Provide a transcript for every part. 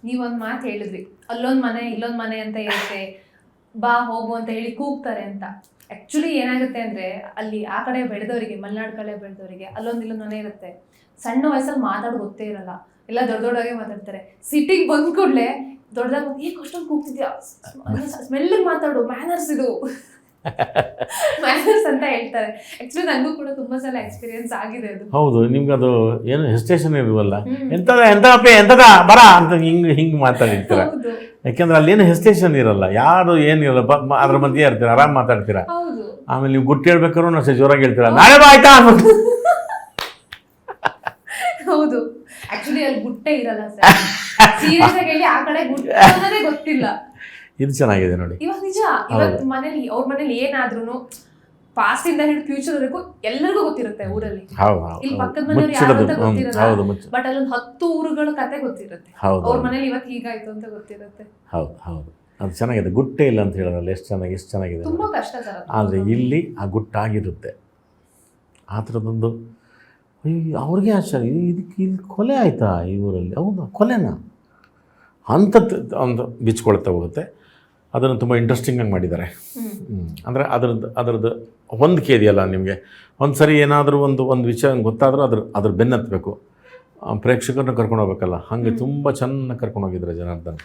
ನೀವೊಂದ್ ಮಾತು ಹೇಳಿದ್ರಿ, ಅಲ್ಲೊಂದ್ ಮನೆ ಇಲ್ಲೊಂದ್ ಮನೆ ಅಂತ ಇರುತ್ತೆ, ಬಾ ಹೋಗು ಅಂತ ಹೇಳಿ ಕೂಗ್ತಾರೆ ಅಂತ. ಆಕ್ಚುಲಿ ಏನಾಗುತ್ತೆ ಅಂದ್ರೆ ಅಲ್ಲಿ ಆ ಕಡೆ ಬೆಳೆದವರಿಗೆ, ಮಲೆನಾಡು ಕಡೆ ಬೆಳೆದವರಿಗೆ ಅಲ್ಲೊಂದ್ ಇಲ್ಲೊಂದ್ ಮನೆ ಇರುತ್ತೆ, ಸಣ್ಣ ವಯಸ್ಸಲ್ಲಿ ಮಾತಾಡೋದು ಗೊತ್ತೇ ಇರಲ್ಲ, ಎಲ್ಲ ದೊಡ್ಡದಾಗೆ ಮಾತಾಡ್ತಾರೆ. ಸಿಟಿಗೆ ಬಂದ್ ಕೂಡ್ಲೆ ದೊಡ್ಡದಾಗ ಅಷ್ಟೊಂದು ಕೂಗ್ತಿದ್ಯಾ, ಸ್ಮೆಲ್ಲಿಗೆ ಮಾತಾಡು, ಮ್ಯಾನರ್ಸ್ ಇದು ಮ್ಯಾನರ್ಸ್ ಅಂತ ಹೇಳ್ತಾರೆ. ಆಕ್ಚುಲಿ ನನಗೂ ಕೂಡ ತುಂಬಾ ಸಲ ಎಕ್ಸ್ಪೀರಿಯನ್ಸ್ ಆಗಿದೆ ಅದು. ಹೌದು, ನಿಮ್ಗೆ ಅದು ಏನು ಹೆಸಿಟೇಷನ್ ಇರುವಲ್ಲ, ಎಂತದ ಬರ ಅಂತ ಹಿಂಗೆ ಮಾತಾಡಿರ್ತೀರ. ಯಾಕೆಂದ್ರೆ ಅಲ್ಲಿ ಏನು ಹೆಸಿಟೇಷನ್ ಇರಲ್ಲ, ಯಾರು ಏನಿರಲ್ಲ, ಅದ್ರ ಮಧ್ಯೆ ಇರ್ತೀರ, ಆರಾಮ್ ಮಾತಾಡ್ತೀರಾ. ಆಮೇಲೆ ನೀವು ಗುಟ್ಟು ಹೇಳ್ಬೇಕಾದ್ರು ಅಷ್ಟೇ ಜೋರಾಗಿ ಹೇಳ್ತೀರಾ, ನಾಳೆ ಬಾ ಆಯ್ತಾ. ಹೌದು, ಆಕ್ಚುಲಿ ಅಲ್ಲಿ ಗುಟ್ಟೆ ಇರಲ್ಲ ಸರ್, ಸೀರಿಯಸ್ ಆಗಿ ಹೇಳಿ ಆ ಕಡೆ ಗುಟ್ಟೆ ಅನ್ನೋದೇ ಗೊತ್ತಿಲ್ಲ. ಇದು ಚೆನ್ನಾಗಿದೆ ನೋಡಿ. ಇವಾಗ ನಿಜ, ಇವತ್ತು ಮನೇಲಿ ಅವ್ರ ಮನೇಲಿ ಏನಾದ್ರೂ ಪಾಸ್ಟ್ ಇಂದ ಹಿಡಿದು ಫ್ಯೂಚರ್ ವರೆಗೂ ಎಲ್ಲರಿಗೂ ಗೊತ್ತಿರುತ್ತೆ ಊರಲ್ಲಿ. ಇಲ್ಲಿ ಪಕ್ಕದ ಮನೆಯವ್ರು ಯಾರು ಅಂತ ಗೊತ್ತಿರಲ್ಲ, ಬಟ್ ಅಲ್ಲೊಂದು 10 ಊರುಗಳ ಕತೆ ಗೊತ್ತಿರುತ್ತೆ. ಅವ್ರ ಮನೇಲಿ ಇವತ್ತು ಹೀಗಾಯ್ತು ಅಂತ ಗೊತ್ತಿರುತ್ತೆ. ಹೌದು ಹೌದು, ಅದು ಚೆನ್ನಾಗಿದೆ. ಗುಟ್ಟೆ ಇಲ್ಲ ಅಂತ ಹೇಳೋಲ್ಲ, ಎಷ್ಟು ಚೆನ್ನಾಗಿದೆ. ತುಂಬಾ ಕಷ್ಟ ಸರ್. ಆದರೆ ಇಲ್ಲಿ ಆ ಗುಟ್ಟಾಗಿರುತ್ತೆ. ಆ ಥರದೊಂದು ಅವ್ರಿಗೆ ಆಶ್ಚರ್ಯ, ಇದಕ್ಕೆ ಇಲ್ಲಿ ಕೊಲೆ ಆಯ್ತಾ ಈ ಊರಲ್ಲಿ, ಹೌದಾ ಕೊಲೆನಾ ಅಂತ ಒಂದು ಬಿಚ್ಕೊಳ್ತಾ ಹೋಗುತ್ತೆ. ಅದನ್ನು ತುಂಬ ಇಂಟ್ರೆಸ್ಟಿಂಗಾಗಿ ಮಾಡಿದ್ದಾರೆ. ಅಂದರೆ ಅದರದ್ದು ಹೊಂದಿಕೆ ಇದೆಯಲ್ಲ ನಿಮಗೆ. ಒಂದು ಸರಿ ಏನಾದರೂ ಒಂದು ವಿಷಯ ಗೊತ್ತಾದರೂ ಅದ್ರ ಬೆನ್ನತ್ತಬೇಕು, ಪ್ರೇಕ್ಷಕರನ್ನ ಕರ್ಕೊಂಡು ಹೋಗ್ಬೇಕಲ್ಲ, ಹಾಗೆ ತುಂಬ ಚೆನ್ನಾಗಿ ಕರ್ಕೊಂಡು ಹೋಗಿದ್ದಾರೆ ಜನಾರ್ದನ್.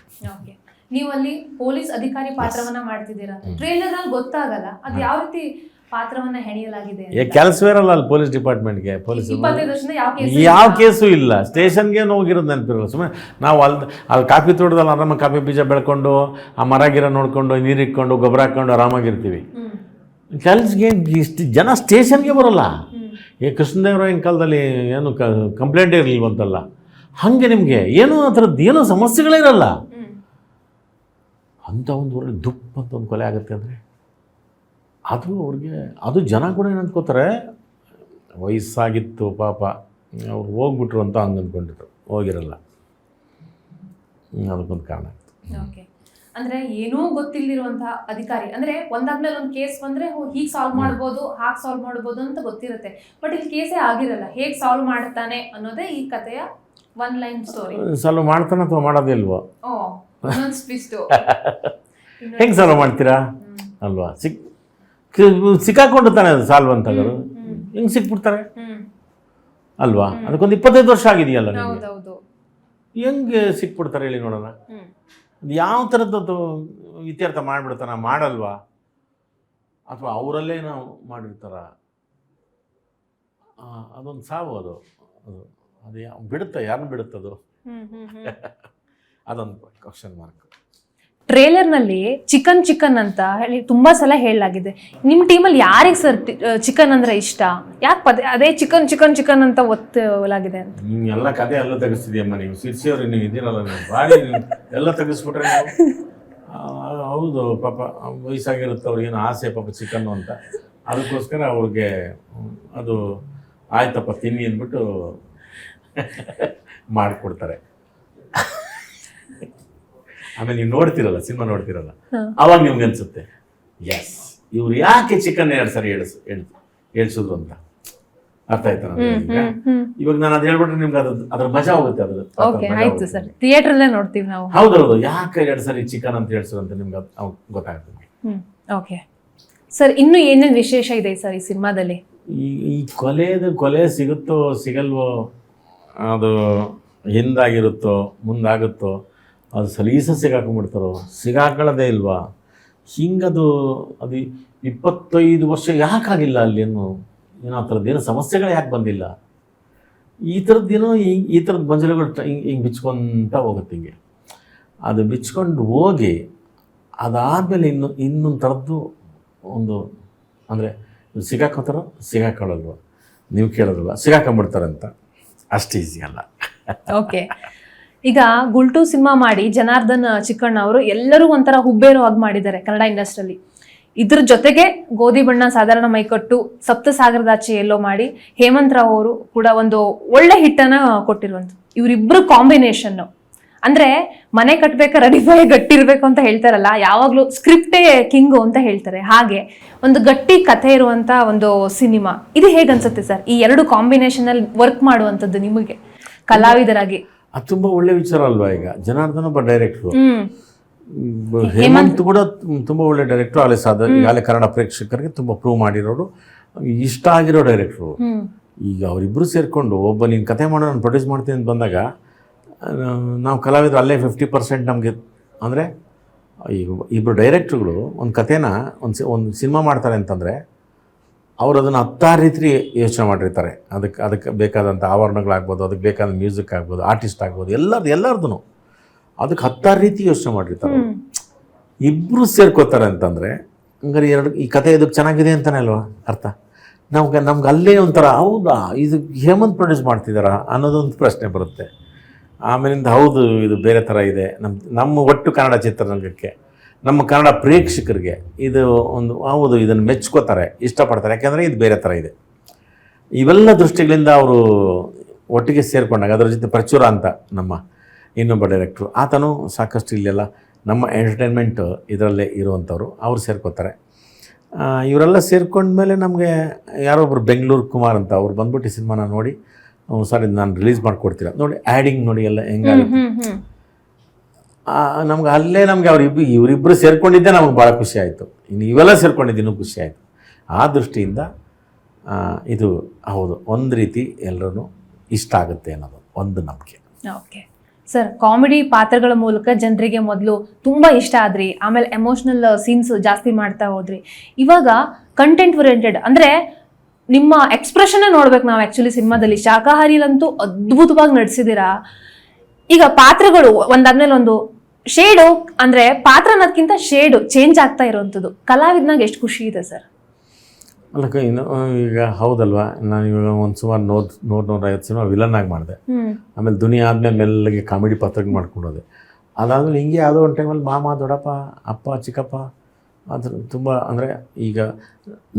ನೀವು ಅಲ್ಲಿ ಪೊಲೀಸ್ ಅಧಿಕಾರಿ ಪಾತ್ರವನ್ನ ಮಾಡ್ತಿದ್ದೀರಾ, ಟ್ರೇಲರ್ ಅಲ್ಲಿ ಗೊತ್ತಾಗಲ್ಲ ಅದು ಯಾವ ರೀತಿ ಪಾತ್ರವನ್ನ ಹೆಣಿಯಲಾಗಿದೆ. ಕೆಲಸವೇ ಇರಲ್ಲ ಅಲ್ಲಿ ಪೊಲೀಸ್ ಡಿಪಾರ್ಟ್ಮೆಂಟ್ಗೆ. ಪೊಲೀಸ್ ಯಾವ ಕೇಸು ಇಲ್ಲ, ಸ್ಟೇಷನ್ಗೆ ಹೋಗಿರೋದು ನೆನಪಿರಲ್ಲ. ಸುಮ್ಮನೆ ನಾವು ಅಲ್ಲಿ ಕಾಫಿ ತೋಟದಲ್ಲಿ ಆರಾಮಾಗಿ ಕಾಫಿ ಬೀಜ ಬೆಳ್ಕೊಂಡು, ಆ ಮರ ಗಿರ ನೋಡ್ಕೊಂಡು, ನೀರಿಟ್ಕೊಂಡು, ಗೊಬ್ಬರ ಹಾಕ್ಕೊಂಡು ಆರಾಮಾಗಿರ್ತೀವಿ. ಕೆಲಸಕ್ಕೆ ಇಷ್ಟು ಜನ ಸ್ಟೇಷನ್ಗೆ ಬರೋಲ್ಲ. ಕೃಷ್ಣದೇವರಾಯನ ಕಾಲದಲ್ಲಿ ಏನು ಕಂಪ್ಲೇಂಟೇ ಇರಲಿಲ್ವಂತಲ್ಲ, ಹಾಗೆ ನಿಮಗೆ ಏನೋ ಆ ಥರದ್ದು ಏನೋ ಸಮಸ್ಯೆಗಳೇ ಇರಲ್ಲ. ಅಂಥ ಒಂದು ಊರಲ್ಲಿ ದುಪ್ಪ ಅಂತ ಒಂದು ಕೊಲೆ ಆಗುತ್ತೆ ಅಂದರೆ ಅದು ಅವ್ರಿಗೆ, ಅದು ಜನ ಕೂಡ ಏನು ಅಂದ್ಕೋತಾರೆ, ವಯಸ್ಸಾಗಿತ್ತು ಪಾಪ ಅವ್ರು ಹೋಗ್ಬಿಟ್ರು ಅಂತ ಹಂಗೆ ಅಂದ್ಕೊಂಡಿದ್ರು, ಹೋಗಿರಲ್ಲ. ಅದಕ್ಕೊಂದು ಕಾರಣ. ಓಕೆ, ಅಂದರೆ ಏನೂ ಗೊತ್ತಿಲ್ಲದಿರುವಂತಹ ಅಧಿಕಾರಿ, ಅಂದರೆ ಒಂದಾದ್ಮೇಲೆ ಒಂದು ಕೇಸ್ ಬಂದರೆ ಹೀಗೆ ಸಾಲ್ವ್ ಮಾಡ್ಬೋದು, ಹಾಗೆ ಸಾಲ್ವ್ ಮಾಡ್ಬೋದು ಅಂತ ಗೊತ್ತಿರುತ್ತೆ. ಬಟ್ ಇಲ್ಲಿ ಕೇಸೇ ಆಗಿರಲ್ಲ, ಹೇಗೆ ಸಾಲ್ವ್ ಮಾಡ್ತಾನೆ ಅನ್ನೋದೇ ಈ ಕಥೆಯ ಒನ್ ಲೈನ್ ಸ್ಟೋರಿ. ಸಾಲ್ವ್ ಮಾಡ್ತಾನೆ ಅಥವಾ ಮಾಡೋದೇ ಇಲ್ವೋ, ಟ್ವಿಸ್ಟು ಹೆಂಗೆ ಸಾಲ್ವ್ ಮಾಡ್ತೀರಾ ಅಲ್ವಾ? ಸಿಕ್ಕಾಕೊಂಡು ತಾನೆ ಅದು ಸಾಲ್ವ್ ಅಂತಂದರು, ಹೆಂಗೆ ಸಿಕ್ಬಿಡ್ತಾರೆ ಅಲ್ವಾ? ಅದಕ್ಕೊಂದು 25 ವರ್ಷ ಆಗಿದೆಯಲ್ಲ ನಿಮಗೆ, ಹೆಂಗೆ ಸಿಕ್ಬಿಡ್ತಾರೆ ಹೇಳಿ ನೋಡೋಣ. ಅದು ಯಾವ ಥರದ್ದು ಇತ್ಯರ್ಥ ಮಾಡಿಬಿಡ್ತಾನ, ಮಾಡಲ್ವಾ? ಅಥವಾ ಅವರಲ್ಲೇ ನಾವು ಮಾಡಿರ್ತಾರ? ಅದೊಂದು ಸಾವು, ಅದು ಬಿಡುತ್ತೆ, ಯಾರನ್ನ ಬಿಡುತ್ತದು? ಅದೊಂದು ಕ್ವಶನ್ ಮಾರ್ಕ್. ಟ್ರೇಲರ್ನಲ್ಲಿ ಚಿಕನ್ ಅಂತ ಹೇಳಿ ತುಂಬಾ ಸಲ ಹೇಳಲಾಗಿದೆ. ನಿಮ್ಮ ಟೀಮಲ್ಲಿ ಯಾರಿಗೆ ಸರ್ ಚಿಕನ್ ಅಂದ್ರೆ ಇಷ್ಟ? ಯಾಕೆ ಅದೇ ಚಿಕನ್ ಅಂತ ಒತ್ತಲಾಗಿದೆ ಅಂತ? ಎಲ್ಲ ಕತೆ ಎಲ್ಲ ತೆಗಿಸ್ತಿದ್ಯಮ್ಮ ನೀವು, ಸಿರ್ಸಿಯವ್ರು ನೀವು ಇದ್ದೀರಲ್ಲ, ನೀವು ಬಾಡಿ ಎಲ್ಲ ತೆಗಿಸ್ಬಿಟ್ರೆ ನೀವು. ಹೌದು, ಪಾಪ ವಯಸ್ಸಾಗಿರುತ್ತೆ, ಅವ್ರಿಗೇನು ಆಸೆ ಪಾಪ ಚಿಕನ್ನು ಅಂತ, ಅದಕ್ಕೋಸ್ಕರ ಅವ್ರಿಗೆ ಅದು ಆಯ್ತಪ್ಪ ತಿನ್ನಿ ಅಂದ್ಬಿಟ್ಟು ಮಾಡಿಕೊಡ್ತಾರೆ. ಆಮೇಲೆ ನೀವು ನೋಡ್ತಿರಲ್ಲ, ಸಿನಿಮಾ ನೋಡ್ತಿರಲ್ಲ, ಅವಾಗ ನಿಮ್ಗೆ ಅನ್ಸುತ್ತೆ, ಎಸ್ ಇವ್ರು ಯಾಕೆ ಚಿಕನ್ 2 ಸರಿ ಹೇಳ್ಸಿದ್ರು ಅಂತ. ಅರ್ಥ ಆಯ್ತಾ? ಇವಾಗ ನಾನು ಅದು ಹೇಳ್ಬಿಟ್ರೆ ನಿಮ್ಗೆ ಅದ್ರ ಮಜಾ ಹೋಗುತ್ತೆ. ಹೌದೌದು, ಯಾಕೆ 2 ಸರಿ ಚಿಕನ್ ಅಂತ ಹೇಳ್ಸಿದ್ರು ಅಂತ ನಿಮ್ಗೆ ಗೊತ್ತಾಗ್ತದೆ. ಓಕೆ ಸರ್, ಇನ್ನು ಏನೇನು ವಿಶೇಷ ಇದೆ ಸರ್ ಈ ಸಿನಿಮಾದಲ್ಲಿ? ಈ ಕೊಲೆ ಸಿಗುತ್ತೋ ಸಿಗಲ್ವೋ, ಅದು ಹಿಂದಾಗಿರುತ್ತೋ ಮುಂದಾಗುತ್ತೋ, ಅದು ಸಲೀಸ ಸಿಗಾಕೊಂಡ್ಬಿಡ್ತಾರೋ, ಸಿಗಾಕೊಳ್ಳೋದೇ ಇಲ್ವಾ? ಹಿಂಗದು 25 ವರ್ಷ ಯಾಕಾಗಿಲ್ಲ ಅಲ್ಲಿ? ಏನೋ ಆ ಥರದ್ದೇನೋ ಸಮಸ್ಯೆಗಳು ಯಾಕೆ ಬಂದಿಲ್ಲ? ಈ ಥರದ್ದೇನೋ ಈ ಥರದ ಗೊಂದಲಗಳು ಹಿಂಗೆ ಬಿಚ್ಕೊತ ಹೋಗುತ್ತೆ. ಹಿಂಗೆ ಅದು ಬಿಚ್ಕೊಂಡು ಹೋಗಿ ಅದಾದಮೇಲೆ ಇನ್ನೊಂದು ಥರದ್ದು ಒಂದು, ಅಂದರೆ ಸಿಗಾಕೋತಾರೋ ಸಿಗಾಕೊಳ್ಳಲ್ವ? ನೀವು ಕೇಳೋದಲ್ವ, ಸಿಗಾಕೊಂಡ್ಬಿಡ್ತಾರಂತ. ಅಷ್ಟು ಈಸಿ ಅಲ್ಲ. ಓಕೆ, ಈಗ ಗುಲ್ಟು ಸಿನಿಮಾ ಮಾಡಿ ಜನಾರ್ದನ್ ಚಿಕ್ಕಣ್ಣ ಅವರು ಎಲ್ಲರೂ ಒಂಥರ ಹುಬ್ಬೇರೋ ಆಗಿ ಮಾಡಿದ್ದಾರೆ ಕನ್ನಡ ಇಂಡಸ್ಟ್ರಿಯಲ್ಲಿ. ಇದ್ರ ಜೊತೆಗೆ ಗೋಧಿ ಬಣ್ಣ ಸಾಧಾರಣ ಮೈಕಟ್ಟು, ಸಪ್ತಸಾಗರದಾಚೆ ಎಲ್ಲೋ ಮಾಡಿ ಹೇಮಂತ್ ರಾವ್ ಅವರು ಕೂಡ ಒಂದು ಒಳ್ಳೆ ಹಿಟ್ಟನ್ನ ಕೊಟ್ಟಿರುವಂತ. ಇವರಿಬ್ರು ಕಾಂಬಿನೇಷನ್ ಅಂದ್ರೆ ಮನೆ ಕಟ್ಬೇಕಾ ರೆಡಿಫೈ ಗಟ್ಟಿರ್ಬೇಕು ಅಂತ ಹೇಳ್ತಾರಲ್ಲ, ಯಾವಾಗ್ಲೂ ಸ್ಕ್ರಿಪ್ಟೇ ಕಿಂಗು ಅಂತ ಹೇಳ್ತಾರೆ. ಹಾಗೆ ಒಂದು ಗಟ್ಟಿ ಕಥೆ ಇರುವಂತ ಒಂದು ಸಿನಿಮಾ ಇದು. ಹೇಗನ್ಸುತ್ತೆ ಸರ್ ಈ 2 ಕಾಂಬಿನೇಷನ್ ಅಲ್ಲಿ ವರ್ಕ್ ಮಾಡುವಂಥದ್ದು ನಿಮಗೆ ಕಲಾವಿದರಾಗಿ? ಅದು ತುಂಬ ಒಳ್ಳೆ ವಿಚಾರ ಅಲ್ವಾ. ಈಗ ಜನಾರ್ದನ್ ಒಬ್ಬ ಡೈರೆಕ್ಟ್ರು, ಹ್ಮ್ ಹೇಮಂತ್ ಕೂಡ ತುಂಬ ಒಳ್ಳೆ ಡೈರೆಕ್ಟ್ರು, ಈಗಾಗಲೇ ಕನ್ನಡ ಪ್ರೇಕ್ಷಕರಿಗೆ ತುಂಬ ಪ್ರೂವ್ ಮಾಡಿರೋರು, ಇಷ್ಟ ಆಗಿರೋ ಡೈರೆಕ್ಟ್ರು. ಹ್ಮ್ ಈಗ ಅವರಿಬ್ಬರು ಸೇರಿಕೊಂಡು ಒಬ್ಬ ನೀನು ಕತೆ ಮಾಡೋ ನಾನು ಪ್ರೊಡ್ಯೂಸ್ ಮಾಡ್ತೀನಿ ಅಂತ ಬಂದಾಗ ನಾವು ಕಲಾವಿದರು ಅಲ್ಲೇ 50% ನಮಗೆ. ಅಂದರೆ ಈಗ ಇಬ್ಬರು ಡೈರೆಕ್ಟ್ರುಗಳು ಒಂದು ಕಥೆನ ಒಂದು ಸಿನಿಮಾ ಮಾಡ್ತಾರೆ ಅಂತಂದರೆ ಅವರು ಅದನ್ನು 10 ರೀತಿ ಯೋಚನೆ ಮಾಡಿರ್ತಾರೆ. ಅದಕ್ಕೆ ಬೇಕಾದಂಥ ಆವರಣಗಳಾಗ್ಬೋದು, ಅದಕ್ಕೆ ಬೇಕಾದ ಮ್ಯೂಸಿಕ್ ಆಗ್ಬೋದು, ಆರ್ಟಿಸ್ಟ್ ಆಗ್ಬೋದು, ಎಲ್ಲರದ್ದು ಅದಕ್ಕೆ 10 ರೀತಿ ಯೋಚನೆ ಮಾಡಿರ್ತಾರೆ. ಇಬ್ಬರು ಸೇರ್ಕೋತಾರೆ ಅಂತಂದರೆ ಹಂಗಾರೆ ಈ ಕತೆ ಇದಕ್ಕೆ ಚೆನ್ನಾಗಿದೆ ಅಂತಲೇ ಅಲ್ವಾ ಅರ್ಥ. ನಮ್ಗೆ ಅಲ್ಲೇ ಒಂಥರ ಹೌದಾ ಇದು ಹೇಮಂತ್ ಪ್ರೊಡ್ಯೂಸ್ ಮಾಡ್ತಿದ್ದಾರಾ ಅನ್ನೋದೊಂದು ಪ್ರಶ್ನೆ ಬರುತ್ತೆ. ಆಮೇಲಿಂದ ಹೌದು ಇದು ಬೇರೆ ಥರ ಇದೆ, ನಮ್ಮ ಒಟ್ಟು ಕನ್ನಡ ಚಿತ್ರರಂಗಕ್ಕೆ, ನಮ್ಮ ಕನ್ನಡ ಪ್ರೇಕ್ಷಕರಿಗೆ ಇದು ಒಂದು ಹೌದು ಇದನ್ನು ಮೆಚ್ಕೋತಾರೆ, ಇಷ್ಟಪಡ್ತಾರೆ, ಯಾಕೆಂದರೆ ಇದು ಬೇರೆ ಥರ ಇದೆ. ಇವೆಲ್ಲ ದೃಷ್ಟಿಗಳಿಂದ ಅವರು ಒಟ್ಟಿಗೆ ಸೇರಿಕೊಂಡಾಗ ಅದರ ಜೊತೆ ಪ್ರಚುರ ಅಂತ ನಮ್ಮ ಇನ್ನೊಬ್ಬ ಡೈರೆಕ್ಟ್ರು, ಆತನು ಸಾಕಷ್ಟು ಇಲ್ಲೆಲ್ಲ ನಮ್ಮ ಎಂಟರ್ಟೈನ್ಮೆಂಟ್ ಇದರಲ್ಲೇ ಇರುವಂಥವ್ರು, ಅವ್ರು ಸೇರ್ಕೋತಾರೆ. ಇವರೆಲ್ಲ ಸೇರ್ಕೊಂಡ್ಮೇಲೆ ನಮಗೆ ಯಾರೊಬ್ಬರು ಬೆಂಗಳೂರು ಕುಮಾರ್ ಅಂತ ಅವ್ರು ಬಂದ್ಬಿಟ್ಟು ಈ ಸಿನಿಮಾನ ನೋಡಿ ಸರ್ ಇದು ನಾನು ರಿಲೀಸ್ ಮಾಡಿಕೊಡ್ತೀರಾ ನೋಡಿ, ಆ್ಯಡಿಂಗ್ ನೋಡಿ ಎಲ್ಲ ಹೆಂಗಾಗುತ್ತೆ. ನಮ್ಗೆ ಅಲ್ಲೇ ನಮಗೆ ಇವರಿಬ್ಬರು ಸೇರ್ಕೊಂಡಿದ್ದೆ ನಮಗೆ ಭಾಳ ಖುಷಿ ಆಯಿತು. ಇನ್ನು ಇವೆಲ್ಲ ಸೇರ್ಕೊಂಡಿದ್ದು ಇನ್ನೂ ಖುಷಿ ಆಯಿತು. ಆ ದೃಷ್ಟಿಯಿಂದ ಇದು ಹೌದು ಒಂದು ರೀತಿ ಎಲ್ಲರೂ ಇಷ್ಟ ಆಗುತ್ತೆ ಅನ್ನೋದು ಒಂದು ನಂಬಿಕೆ. ಓಕೆ ಸರ್, ಕಾಮಿಡಿ ಪಾತ್ರಗಳ ಮೂಲಕ ಜನರಿಗೆ ಮೊದಲು ತುಂಬ ಇಷ್ಟ ಆದ್ರಿ, ಆಮೇಲೆ ಎಮೋಷ್ನಲ್ ಸೀನ್ಸ್ ಜಾಸ್ತಿ ಮಾಡ್ತಾ ಹೋದ್ರಿ. ಇವಾಗ ಕಂಟೆಂಟ್ ಓರಿಯೆಂಟೆಡ್ ಅಂದರೆ ನಿಮ್ಮ ಎಕ್ಸ್ಪ್ರೆಷನ್ನೇ ನೋಡ್ಬೇಕು ನಾವು ಆ್ಯಕ್ಚುಲಿ ಸಿನಿಮಾದಲ್ಲಿ. ಶಾಕಾಹಾರಿಲಂತೂ ಅದ್ಭುತವಾಗಿ ನಡೆಸಿದ್ದೀರಾ. ಈಗ ಪಾತ್ರಗಳು ಒಂದಾದ್ಮೇಲೆ ಒಂದು ಶೇಡು ಅಂದರೆ ಪಾತ್ರ ಅನ್ನೋದಕ್ಕಿಂತ ಶೇಡು ಚೇಂಜ್ ಆಗ್ತಾ ಇರೋವಂಥದ್ದು ಕಲಾವಿದನಾಗ ಎಷ್ಟು ಖುಷಿ ಇದೆ ಸರ್. ಅಲ್ಲಕ್ಕ ಇನ್ನು ಈಗ ಹೌದಲ್ವಾ, ನಾನು ಇವಾಗ ಒಂದು ಸುಮಾರು 100-150 ಸಿನಿಮಾ ವಿಲನ್ ಆಗಿ ಮಾಡಿದೆ. ಆಮೇಲೆ ದುನಿಯಾ ಆದಮೇಲೆ ಮೆಲ್ಲಗೆ ಕಾಮಿಡಿ ಪಾತ್ರಗಳು ಮಾಡ್ಕೊಂಡೋದೆ. ಅದಾದಮೇಲೆ ಹಿಂಗೆ ಯಾವುದೋ ಒಂದು ಟೈಮಲ್ಲಿ ಮಾಮ, ದೊಡ್ಡಪ್ಪ, ಅಪ್ಪ, ಚಿಕ್ಕಪ್ಪ, ಅದು ತುಂಬ ಅಂದರೆ ಈಗ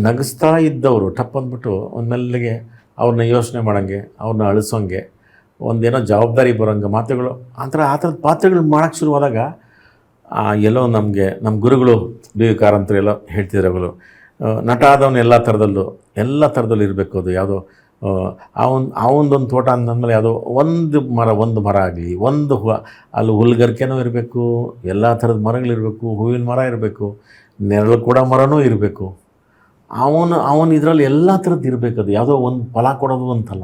ನಗಿಸ್ತಾ ಇದ್ದವರು ಟಪ್ ಅಂದ್ಬಿಟ್ಟು ಒಂದು ಮೆಲ್ಲಗೆ ಅವ್ರನ್ನ ಯೋಚನೆ ಮಾಡೋಂಗೆ, ಅವ್ರನ್ನ ಅಳಿಸೋಂಗೆ, ಒಂದೇನೋ ಜವಾಬ್ದಾರಿ ಬರೋಂಗೆ ಮಾತುಗಳು ಆ ಥರದ ಪಾತ್ರಗಳು ಮಾಡೋಕ್ಕೆ ಶುರುವಾದಾಗ ಎಲ್ಲೋ ನಮಗೆ ನಮ್ಮ ಗುರುಗಳು ಡಿ ವಿ ಕಾರಂತರು ಎಲ್ಲೋ ಹೇಳ್ತಿದ್ರು, ನಟ ಆದವನು ಎಲ್ಲ ಥರದಲ್ಲೂ ಇರಬೇಕು. ಅದು ಯಾವುದೋ ಅವನದೊಂದು ತೋಟ ಅಂದಮೇಲೆ ಯಾವುದೋ ಒಂದು ಮರ ಆಗಲಿ, ಅಲ್ಲಿ ಹುಲ್ಗರಿಕೆನೂ ಇರಬೇಕು, ಎಲ್ಲ ಥರದ ಮರಗಳಿರಬೇಕು, ಹೂವಿನ ಮರ ಇರಬೇಕು, ನೆರಳು ಕೂಡ ಮರನೂ ಇರಬೇಕು. ಅವನು ಇದರಲ್ಲಿ ಎಲ್ಲ ಥರದ್ದು ಇರಬೇಕು. ಅದು ಯಾವುದೋ ಒಂದು ಫಲ ಕೊಡೋದು ಅಂತಲ್ಲ,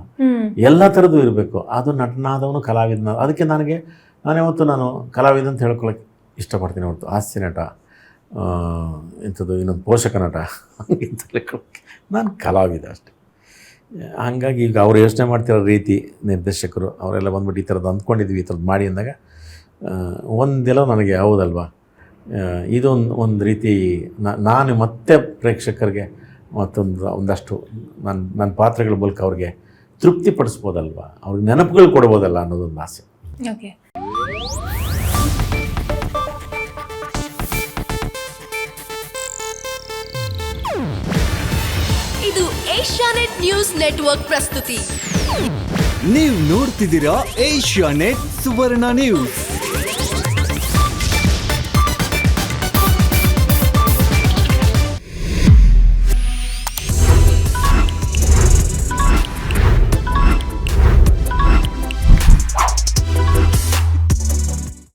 ಎಲ್ಲ ಥರದ್ದು ಇರಬೇಕು. ಅದು ನಟನಾದವನು ಕಲಾವಿದನ. ಅದಕ್ಕೆ ನಾನು ಕಲಾವಿದ ಅಂತ ಹೇಳ್ಕೊಳಕ್ಕೆ ಇಷ್ಟಪಡ್ತೀನಿ. ಹೊರತು ಹಾಸ್ಯ ನಟ, ಇಂಥದ್ದು ಇನ್ನೊಂದು ಪೋಷಕ ನಟ ಹಂಗಿಂತ ಹೇಳ್ಕೊಳಕ್ಕೆ ನಾನು ಕಲಾವಿದ ಅಷ್ಟೆ. ಹಾಗಾಗಿ ಈಗ ಅವ್ರು ಯೋಚನೆ ಮಾಡ್ತಿರೋ ರೀತಿ, ನಿರ್ದೇಶಕರು ಅವರೆಲ್ಲ ಬಂದ್ಬಿಟ್ಟು ಈ ಥರದ್ದು ಅಂದ್ಕೊಂಡಿದ್ವಿ, ಈ ಥರದ್ದು ಮಾಡಿ ಅಂದಾಗ ಒಂದೆಲ್ಲ ನನಗೆ ಹೌದಲ್ವಾ, ಇದೊಂದು ರೀತಿ ನಾನು ಮತ್ತೆ ಪ್ರೇಕ್ಷಕರಿಗೆ ಒಂದಷ್ಟು ನನ್ನ ಪಾತ್ರಗಳ ಮೂಲಕ ಅವ್ರಿಗೆ ತೃಪ್ತಿಪಡಿಸ್ಬೋದಲ್ವ, ಅವ್ರಿಗೆ ನೆನಪುಗಳು ಕೊಡ್ಬೋದಲ್ಲ ಅನ್ನೋದೊಂದು ಆಸೆ. ಓಕೆ, ಇದು ಏಷ್ಯಾನೆಟ್ ನ್ಯೂಸ್ ನೆಟ್ವರ್ಕ್ ಪ್ರಸ್ತುತಿ. ನೀವು ನೋಡ್ತಿದ್ದೀರಾ ಏಷ್ಯಾನೆಟ್ ಸುವರ್ಣ ನ್ಯೂಸ್.